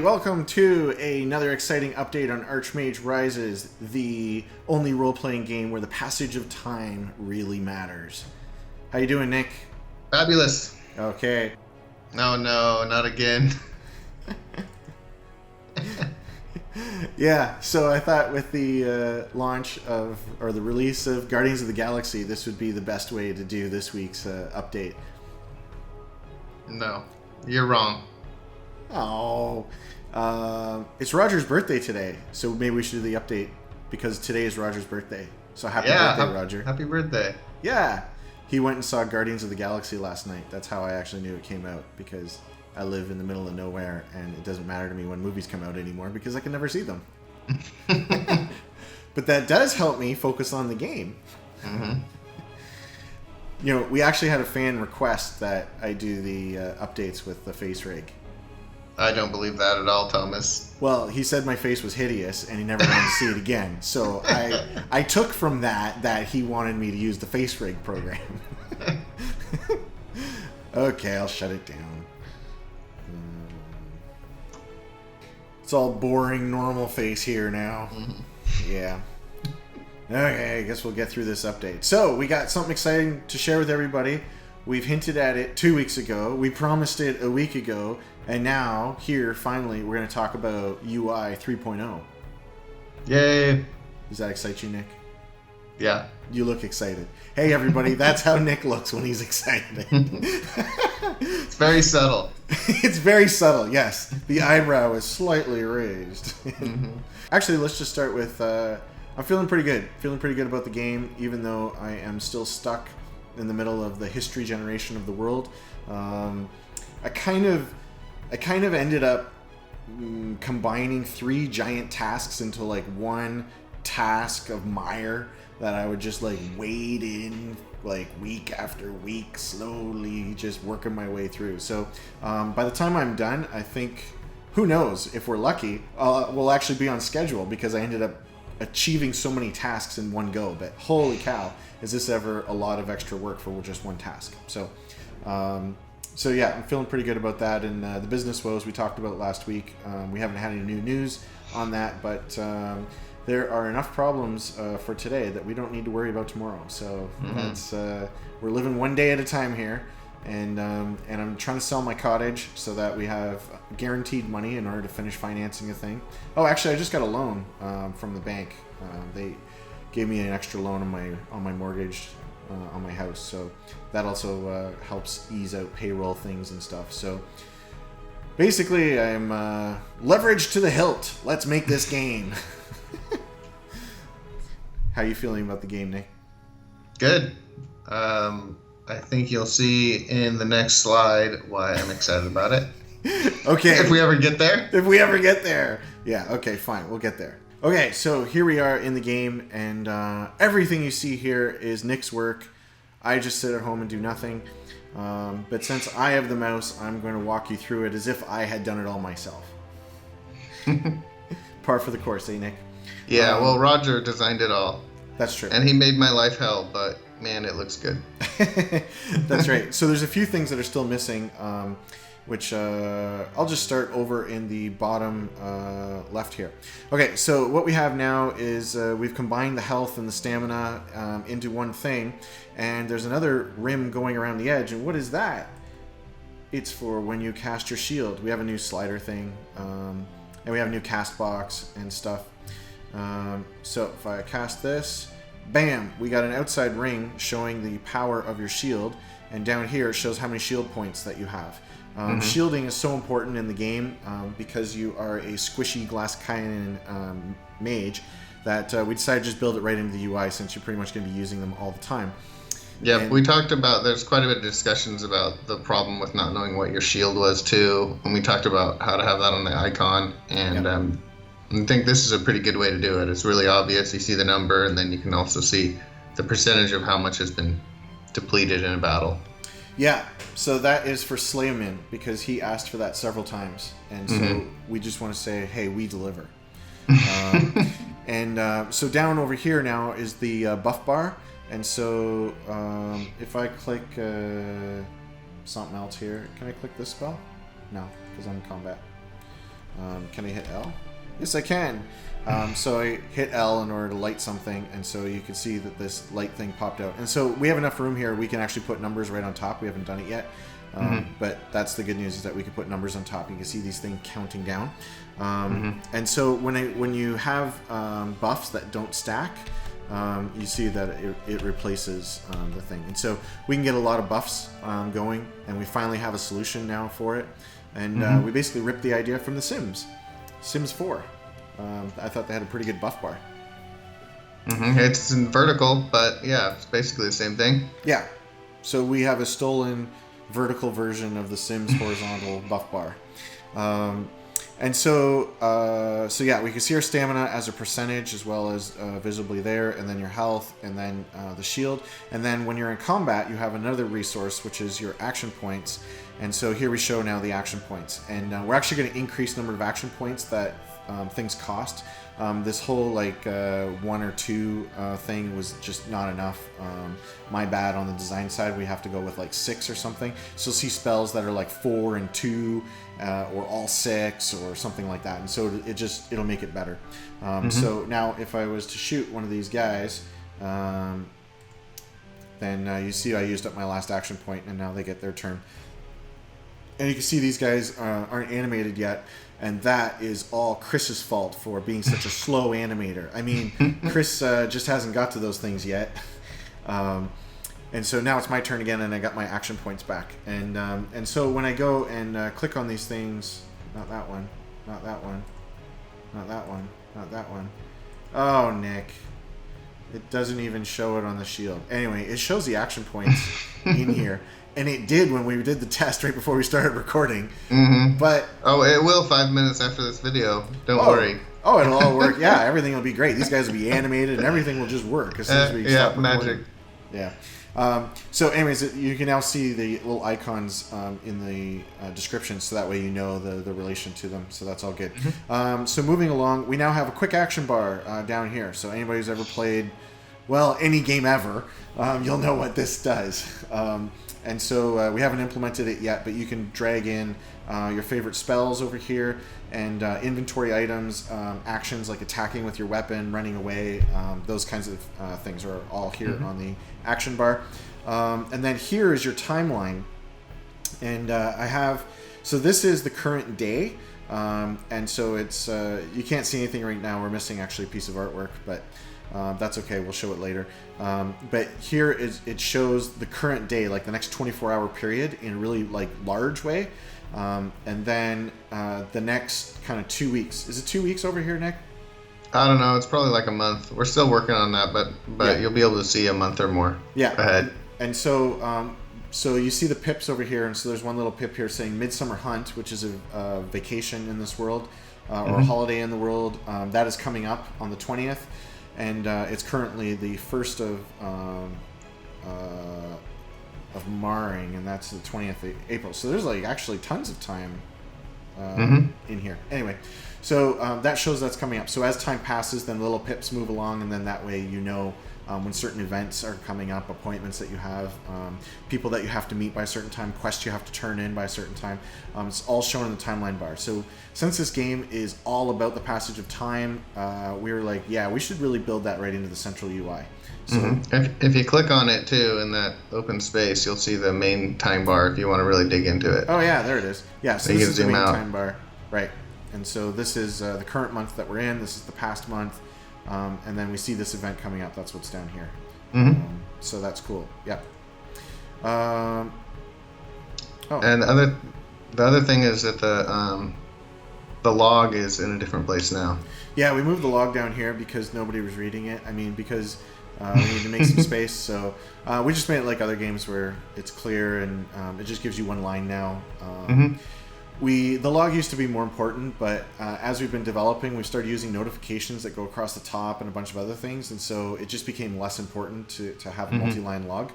welcome to another exciting update on Archmage Rises, the only role-playing game where the passage of time really matters. How you doing, Nick? Fabulous. Okay. No, not again. Yeah, so I thought with the launch of, or the release of Guardians of the Galaxy, this would be the best way to do this week's update. No, you're wrong. Oh, it's Roger's birthday today, so maybe we should do the update because today is Roger's birthday. So happy birthday, Roger. Happy birthday. Yeah. He went and saw Guardians of the Galaxy last night. That's how I actually knew it came out, because I live in the middle of nowhere and it doesn't matter to me when movies come out anymore because I can never see them. But that does help me focus on the game. Mm-hmm. You know, we actually had a fan request that I do the updates with the face rig. I don't believe that at all, Thomas. Well, he said my face was hideous and he never wanted to see it again. So I took from that he wanted me to use the face rig program. Okay, I'll shut it down. It's all boring, normal face here now. Mm-hmm. Yeah. Okay, I guess we'll get through this update. So, we got something exciting to share with everybody. We've hinted at it 2 weeks ago. We promised it a week ago. And now, here, finally, we're going to talk about UI 3.0. Yay. Does that excite you, Nick? Yeah. You look excited. Hey, everybody, that's how Nick looks when he's excited. It's very subtle. It's very subtle, yes. The eyebrow is slightly raised. Mm-hmm. Actually, let's just start with... I'm feeling pretty good. Feeling pretty good about the game, even though I am still stuck in the middle of the history generation of the world. I kind of ended up combining 3 giant tasks into like one task of mire that I would just like wade in like week after week, slowly just working my way through. So by the time I'm done, I think, who knows, if we're lucky, we'll actually be on schedule, because I ended up achieving so many tasks in one go. But holy cow, is this ever a lot of extra work for just one task. So yeah, I'm feeling pretty good about that. And the business woes we talked about last week, we haven't had any new news on that, but there are enough problems for today that we don't need to worry about tomorrow. So that's we're living one day at a time here, and I'm trying to sell my cottage so that we have guaranteed money in order to finish financing a thing. Oh, actually, I just got a loan from the bank. They gave me an extra loan on my mortgage on my house, so that also helps ease out payroll things and stuff. So basically, I'm leveraged to the hilt. Let's make this game. How are you feeling about the game, Nick? Good. I think you'll see in the next slide why I'm excited about it. Okay. If we ever get there. If we ever get there. Yeah, okay, fine. We'll get there. Okay, so here we are in the game, and everything you see here is Nick's work. I just sit at home and do nothing. But since I have the mouse, I'm going to walk you through it as if I had done it all myself. Par for the course, eh, Nick? Yeah, well, Roger designed it all. That's true. And he made my life hell, but man, it looks good. That's right. So there's a few things that are still missing, which I'll just start over in the bottom left here. Okay, so what we have now is we've combined the health and the stamina into one thing, and there's another rim going around the edge. And what is that? It's for when you cast your shield. We have a new slider thing, and we have a new cast box and stuff. So if I cast this, bam, we got an outside ring showing the power of your shield, and down here it shows how many shield points that you have. Shielding is so important in the game because you are a squishy glass cannon mage that we decided to just build it right into the UI, since you're pretty much going to be using them all the time. Yeah, And we talked about, there's quite a bit of discussions about the problem with not knowing what your shield was too, and we talked about how to have that on the icon, and I think this is a pretty good way to do it. It's really obvious. You see the number, and then you can also see the percentage of how much has been depleted in a battle. Yeah, so that is for Slayman, because he asked for that several times. And so we just want to say, hey, we deliver. So down over here now is the buff bar. And so if I click something else here, can I click this spell? No, because I'm in combat. Can I hit L? Yes, I can. So I hit L in order to light something, and so you can see that this light thing popped out. And so we have enough room here. We can actually put numbers right on top. We haven't done it yet. But that's the good news, is that we can put numbers on top. You can see these things counting down. And so when you have buffs that don't stack, you see that it replaces the thing. And so we can get a lot of buffs going, and we finally have a solution now for it. And we basically ripped the idea from The Sims. Sims 4. I thought they had a pretty good buff bar. It's in vertical, but yeah, it's basically the same thing. Yeah. So we have a stolen vertical version of the Sims horizontal buff bar. And so yeah, we can see our stamina as a percentage, as well as visibly there, and then your health, and then the shield. And then when you're in combat, you have another resource, which is your action points. And so here we show now the action points. And we're actually going to increase the number of action points that things cost. This whole like 1 or 2 thing was just not enough. My bad on the design side. We have to go with like 6 or something. So you'll see spells that are like 4 and 2, or all 6, or something like that. And so it'll make it better. So now if I was to shoot one of these guys, then you see I used up my last action point, and now they get their turn. And you can see these guys aren't animated yet, and that is all Chris's fault for being such a slow animator. I mean, Chris just hasn't got to those things yet. And so now it's my turn again, and I got my action points back. And so when I go and click on these things, not that one, not that one, not that one, not that one. Oh, Nick. It doesn't even show it on the shield. Anyway, it shows the action points in here. And it did when we did the test right before we started recording. But it will 5 minutes after this video. Don't worry. Oh, it'll all work. Yeah, everything will be great. These guys will be animated, and everything will just work as soon as we stop recording. Magic. Yeah. So, anyways, you can now see the little icons in the description, so that way you know the relation to them. So that's all good. So moving along, we now have a quick action bar down here. So anybody who's ever played, well, any game ever, you'll know what this does. And so we haven't implemented it yet, but you can drag in your favorite spells over here, and inventory items, actions like attacking with your weapon, running away, those kinds of things are all here on the action bar. And then here is your timeline. And so this is the current day. And so it's, you can't see anything right now. We're missing actually a piece of artwork, but that's okay. We'll show it later. But here it shows the current day, like the next 24-hour period, in a really like large way. And then the next kind of 2 weeks. Is it 2 weeks over here, Nick? I don't know. It's probably like a month. We're still working on that, but yeah. You'll be able to see a month or more ahead. And so so you see the pips over here, and so there's one little pip here saying Midsummer Hunt, which is a vacation in this world, or a holiday in the world. That is coming up on the 20th. And it's currently the 1st of Marring, and that's the 20th of April. So there's like actually tons of time in here. Anyway, so that shows that's coming up. So as time passes, then little pips move along, and then that way you know when certain events are coming up, appointments that you have, people that you have to meet by a certain time, quests you have to turn in by a certain time. It's all shown in the timeline bar. So since this game is all about the passage of time, we were like, yeah, we should really build that right into the central UI. So if you click on it too in that open space, you'll see the main time bar if you want to really dig into it. Oh yeah, there it is. Yeah, so this is the main time bar, right? And so this is the current month that we're in. This is the past month. And then we see this event coming up. That's what's down here. So that's cool. Yeah. And the other thing is that the log is in a different place now. Yeah, we moved the log down here because nobody was reading it. I mean, because we need to make some space. So we just made it like other games where it's clear and it just gives you one line now. The log used to be more important, but as we've been developing, we started using notifications that go across the top and a bunch of other things, and so it just became less important to have a multi-line log.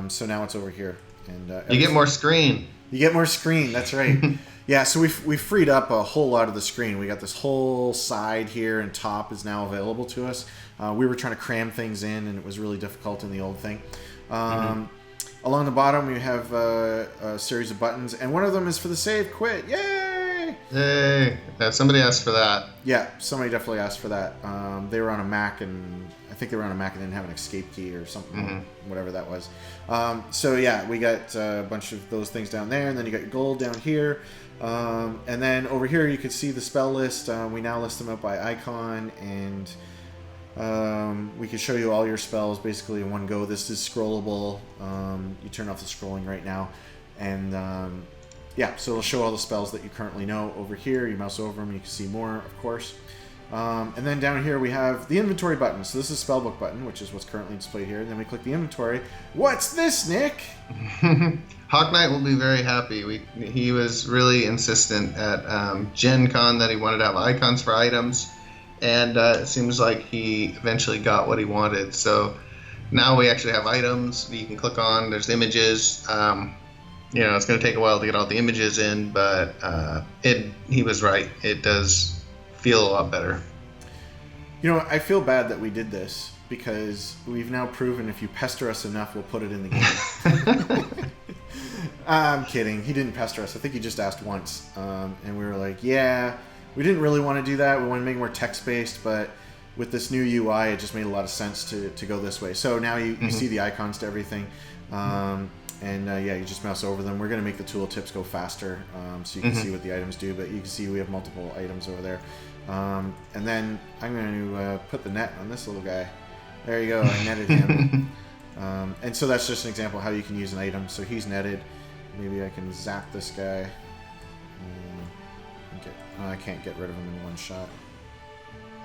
So now it's over here, and you get more screen. You get more screen. That's right. Yeah. So we freed up a whole lot of the screen. We got this whole side here, and top is now available to us. We were trying to cram things in, and it was really difficult in the old thing. Along the bottom, we have a series of buttons, and one of them is for the save quit. Yay! Yay! Somebody asked for that. Yeah, somebody definitely asked for that. They were on a Mac, and I think they were on a Mac and didn't have an escape key or something, whatever that was. So yeah, we got a bunch of those things down there, and then you got your gold down here. And then over here you can see the spell list. We now list them out by icon, and we can show you all your spells basically in one go. This is scrollable. You turn off the scrolling right now, and yeah, so it'll show all the spells that you currently know over here. You mouse over them, you can see more, of course. And then down here we have the inventory button. So this is spellbook button, which is what's currently displayed here. And then we click the inventory. What's this, Nick? Hawk Knight will be very happy. He was really insistent at Gen Con that he wanted to have icons for items. And it seems like he eventually got what he wanted. So now we actually have items that you can click on. There's images. It's going to take a while to get all the images in, but he was right. It does feel a lot better. I feel bad that we did this because we've now proven if you pester us enough, we'll put it in the game. I'm kidding. He didn't pester us. I think he just asked once. And we were like, yeah, we didn't really want to do that. We want to make more text-based, but with this new UI, it just made a lot of sense to go this way. So now you see the icons to everything. And you just mouse over them. We're going to make the tooltips go faster so you can see what the items do, but you can see we have multiple items over there. And then I'm going to put the net on this little guy. There you go. I netted him. And so that's just an example of how you can use an item. So he's netted. Maybe I can zap this guy. I can't get rid of him in one shot.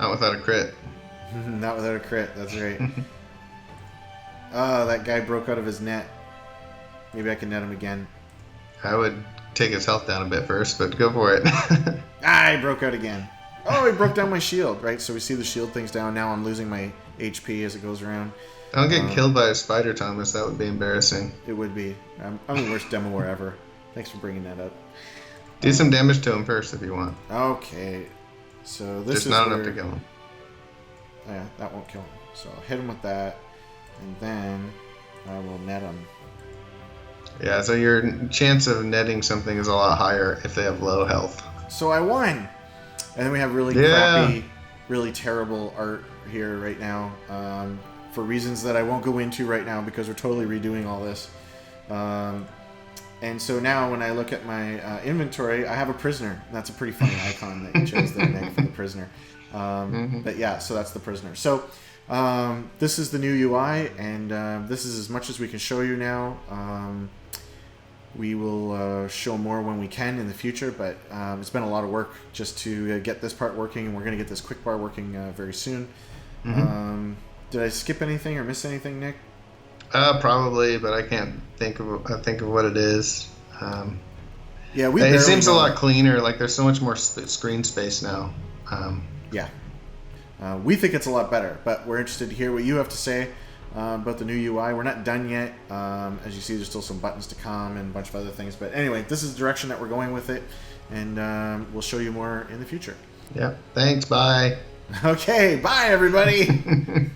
Not without a crit. Not without a crit. That's right. Oh, that guy broke out of his net. Maybe I can net him again. I would take his health down a bit first, but go for it. He broke out again. Oh, he broke down my shield, right? So we see the shield things down. Now I'm losing my HP as it goes around. Don't get killed by a spider, Thomas. That would be embarrassing. It would be. I'm the worst demo war ever. Thanks for bringing that up. Do some damage to him first if you want. Okay. So this just is not enough to kill him. Yeah, that won't kill him. So I'll hit him with that, and then I will net him. Yeah, so your chance of netting something is a lot higher if they have low health. So I won! And then we have really crappy, really terrible art here right now for reasons that I won't go into right now because we're totally redoing all this. And so now when I look at my inventory, I have a prisoner. That's a pretty funny icon that you chose there, Nick, for the prisoner. But yeah, so that's the prisoner. So this is the new UI, and this is as much as we can show you now. We will show more when we can in the future, but it's been a lot of work just to get this part working, and we're going to get this quick bar working very soon. Did I skip anything or miss anything, Nick? Probably, but I can't think of what it is. It seems a lot cleaner. Like there's so much more screen space now. We think it's a lot better, but we're interested to hear what you have to say about the new UI. We're not done yet. As you see, there's still some buttons to come and a bunch of other things. But anyway, this is the direction that we're going with it, and we'll show you more in the future. Yeah. Thanks. Bye. Okay. Bye, everybody.